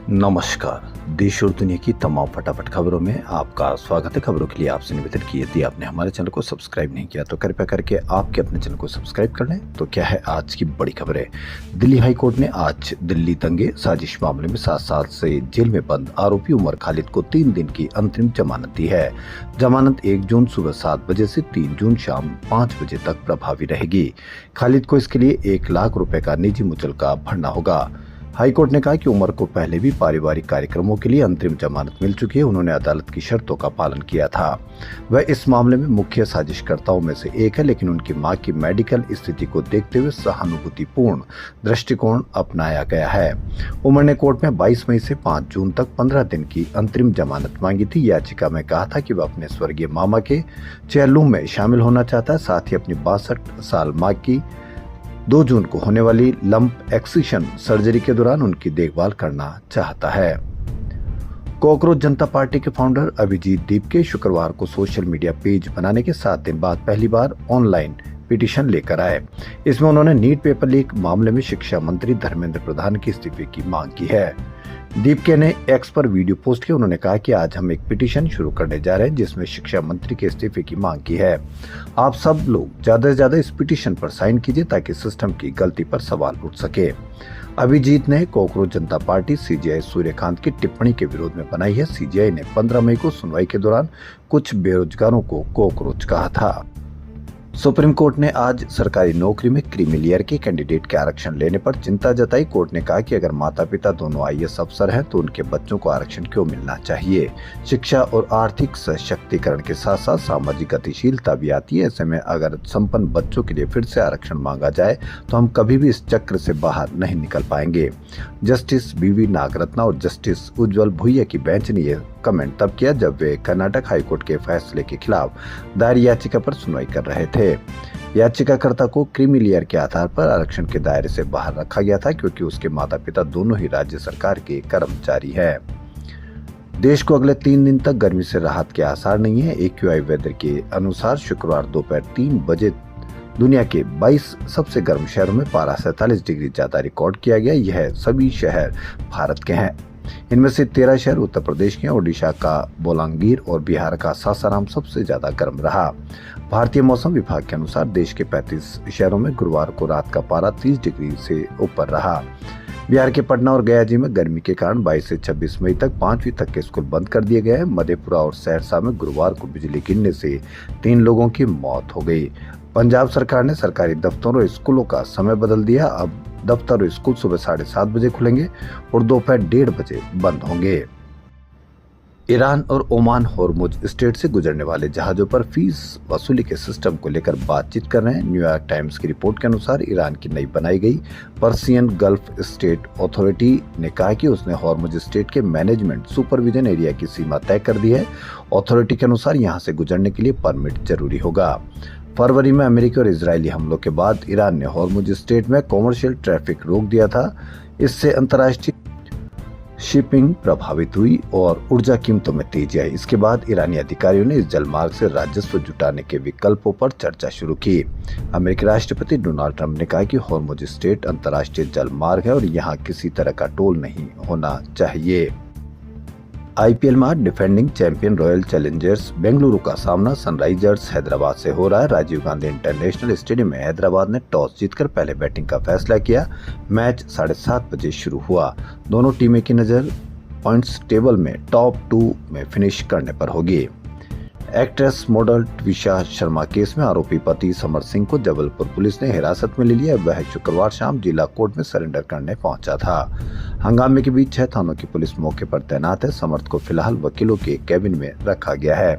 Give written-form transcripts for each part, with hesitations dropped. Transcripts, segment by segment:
नमस्कार। देश और दुनिया की तमाम फटाफट खबरों में आपका स्वागत है। खबरों के लिए आपसे निवेदन की यदि आपने हमारे चैनल को सब्सक्राइब नहीं किया तो कृपया करके आपके अपने चैनल को सब्सक्राइब कर लें। तो क्या है आज की बड़ी खबर है। दिल्ली हाई कोर्ट ने आज दिल्ली दंगे साजिश मामले में 7 साल से जेल में बंद आरोपी उमर खालिद को 3 दिन की अंतरिम जमानत दी है। जमानत 1 जून सुबह 7 बजे से 3 जून शाम 5 बजे तक प्रभावी रहेगी। खालिद को इसके लिए 1 लाख रुपए का निजी मुचलका भरना होगा। हाईकोर्ट ने कहा कि उमर को पहले भी पारिवारिक कार्यक्रमों के लिए अंतरिम जमानत मिल चुकी है। उन्होंने अदालत की शर्तों का पालन किया था। वह इस मामले में मुख्य साजिशकर्ताओं में से एक है, लेकिन उनकी मां की मेडिकल स्थिति को देखते हुए सहानुभूतिपूर्ण दृष्टिकोण अपनाया गया है। उमर ने कोर्ट में 22 मई से 5 जून तक 15 दिन की अंतरिम जमानत मांगी थी। याचिका में कहा था कि वह अपने स्वर्गीय मामा के चेयरलूम में शामिल होना चाहता है। साथ ही अपनी 62 साल मां की 2 जून को होने वाली लंप एक्सिशन सर्जरी के दौरान उनकी देखभाल करना चाहता है। कॉकरोच जनता पार्टी के फाउंडर अभिजीत दीप के शुक्रवार को सोशल मीडिया पेज बनाने के 7 दिन बाद पहली बार ऑनलाइन पिटीशन लेकर आए। इसमें उन्होंने नीट पेपर लीक मामले में शिक्षा मंत्री धर्मेंद्र प्रधान के इस्तीफे की मांग की है। दीपके ने एक्स पर वीडियो पोस्ट किया। उन्होंने कहा कि आज हम एक पिटीशन शुरू करने जा रहे हैं जिसमें शिक्षा मंत्री के इस्तीफे की मांग की है। आप सब लोग ज्यादा से ज्यादा इस पिटीशन पर साइन कीजिए ताकि सिस्टम की गलती पर सवाल उठ सके। अभिजीत ने कॉकरोच जनता पार्टी सीजेआई सूर्यकांत की टिप्पणी के विरोध में बनाई है। सीजेआई ने 15 मई को सुनवाई के दौरान कुछ बेरोजगारों को कॉकरोच कहा था। सुप्रीम कोर्ट ने आज सरकारी नौकरी में क्रीमी लेयर के कैंडिडेट के आरक्षण लेने पर चिंता जताई। कोर्ट ने कहा कि अगर माता पिता दोनों आईएएस अफसर हैं तो उनके बच्चों को आरक्षण क्यों मिलना चाहिए। शिक्षा और आर्थिक सशक्तिकरण के साथ साथ सामाजिक गतिशीलता भी आती है। ऐसे में अगर संपन्न बच्चों के लिए फिर से आरक्षण मांगा जाए तो हम कभी भी इस चक्र से बाहर नहीं निकल पाएंगे। जस्टिस बीवी नागरत्ना और जस्टिस उज्जवल भुइया की बेंच ने यह कमेंट तब किया जब वे कर्नाटक हाईकोर्ट के फैसले के खिलाफ दायर याचिका पर सुनवाई कर रहे थे। याचिकाकर्ता को क्रीमी लेयर के आधार पर आरक्षण के दायरे से बाहर रखा गया था क्योंकि उसके माता पिता दोनों ही राज्य सरकार के कर्मचारी हैं। देश को अगले 3 दिन तक गर्मी से राहत के आसार नहीं है। AQI वेदर के अनुसार शुक्रवार दोपहर 3 बजे दुनिया के 22 सबसे गर्म शहरों में पारा 47 डिग्री ज्यादा रिकॉर्ड किया गया। यह सभी शहर भारत के हैं। इनमें से 13 शहर उत्तर प्रदेश के, ओडिशा का बोलांगीर और बिहार का सासाराम सबसे ज्यादा गर्म रहा। भारतीय मौसम विभाग के अनुसार देश के 35 शहरों में गुरुवार को रात का पारा 30 डिग्री से ऊपर रहा। बिहार के पटना और गया जी में गर्मी के कारण 22 से 26 मई तक 5वीं तक के स्कूल बंद कर दिए गए हैं। मधेपुरा और सहरसा में गुरुवार को बिजली गिरने से 3 लोगों की मौत हो गई। पंजाब सरकार ने सरकारी दफ्तरों और स्कूलों का समय बदल दिया। अब दफ्तर और स्कूल सुबह 7:30 बजे खुलेंगे और दोपहर 1:30 बजे बंद होंगे। ईरान और ओमान हॉर्मुज स्ट्रेट से गुजरने वाले जहाजों पर फीस वसूली के सिस्टम को लेकर बातचीत कर रहे हैं। न्यूयॉर्क टाइम्स की रिपोर्ट के अनुसार ईरान की नई बनाई गई पर्सियन गल्फ स्टेट अथॉरिटी ने कहा कि उसने हॉर्मुज स्ट्रेट के मैनेजमेंट सुपरविजन एरिया की सीमा तय कर दी है। अथॉरिटी के अनुसार यहां से गुजरने के लिए परमिट जरूरी होगा। फरवरी में अमेरिकी और इजरायली हमलों के बाद ईरान ने हॉर्मुज स्ट्रेट में कॉमर्शियल ट्रैफिक रोक दिया था। इससे अंतर्राष्ट्रीय शिपिंग प्रभावित हुई और ऊर्जा कीमतों में तेजी आई। इसके बाद ईरानी अधिकारियों ने इस जलमार्ग से राजस्व जुटाने के विकल्पों पर चर्चा शुरू की। अमेरिकी राष्ट्रपति डोनाल्ड ट्रंप ने कहा कि हॉर्मुज स्ट्रेट अंतर्राष्ट्रीय जलमार्ग है और यहाँ किसी तरह का टोल नहीं होना चाहिए। IPL में आज defending champion royal Challengers Bengaluru का सामना सनराइजर्स हैदराबाद से हो रहा है। राजीव गांधी इंटरनेशनल स्टेडियम में हैदराबाद ने टॉस जीतकर पहले बैटिंग का फैसला किया। मैच 7:30 बजे शुरू हुआ। दोनों टीमें की नजर पॉइंट्स टेबल में टॉप 2 में फिनिश करने पर होगी। Actress model Twisha Sharma case में आरोपी पति समर सिंह को जबलपुर पुलिस ने हिरासत में ले लिया। वह शुक्रवार शाम जिला कोर्ट में सरेंडर करने पहुंचा था। हंगामे के बीच 6 थानों की पुलिस मौके पर तैनात है। समर्थ को फिलहाल वकीलों के केबिन में रखा गया है।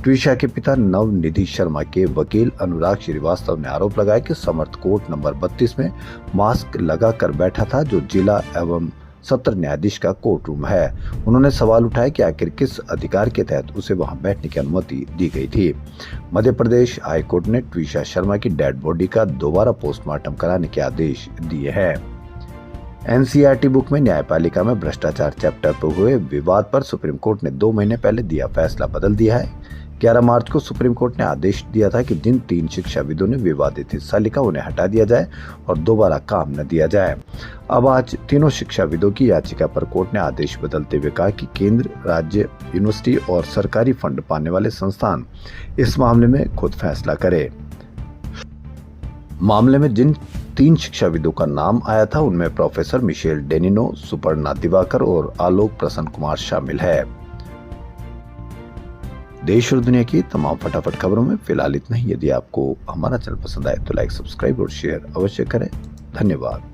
ट्विशा के पिता नवनिधि शर्मा के वकील अनुराग श्रीवास्तव ने आरोप लगाया कि समर्थ कोर्ट नंबर 32 में मास्क लगाकर बैठा था, जो जिला एवं सत्र न्यायाधीश का कोर्ट रूम है। उन्होंने सवाल उठाया कि आखिर किस अधिकार के तहत उसे वहां बैठने की अनुमति दी गई थी। मध्य प्रदेश हाई कोर्ट ने ट्विशा शर्मा की डेड बॉडी का दोबारा पोस्टमार्टम कराने के आदेश दिए हैं। NCERT बुक में न्यायपालिका में भ्रष्टाचार चैप्टर पर हुए विवाद पर सुप्रीम कोर्ट ने 2 महीने पहले दिया फैसला बदल दिया है। 11 मार्च को सुप्रीम कोर्ट ने आदेश दिया था कि जिन 3 शिक्षाविदों ने विवादित हिस्सा लिखा उन्हें हटा दिया जाए और दोबारा काम न दिया जाए। अब आज तीनों शिक्षाविदों की याचिका पर कोर्ट ने आदेश बदलते हुए कहा कि केंद्र, राज्य, यूनिवर्सिटी और सरकारी फंड पाने वाले संस्थान इस मामले में खुद फैसला करे। मामले में जिन 3 शिक्षाविदों का नाम आया था उनमें प्रोफेसर मिशेल डेनिनो, सुपर्णा दिवाकर और आलोक प्रसन्न कुमार शामिल है। देश और दुनिया की तमाम फटाफट खबरों में फिलहाल इतना ही। यदि आपको हमारा चैनल पसंद आए तो लाइक, सब्सक्राइब और शेयर अवश्य करें। धन्यवाद।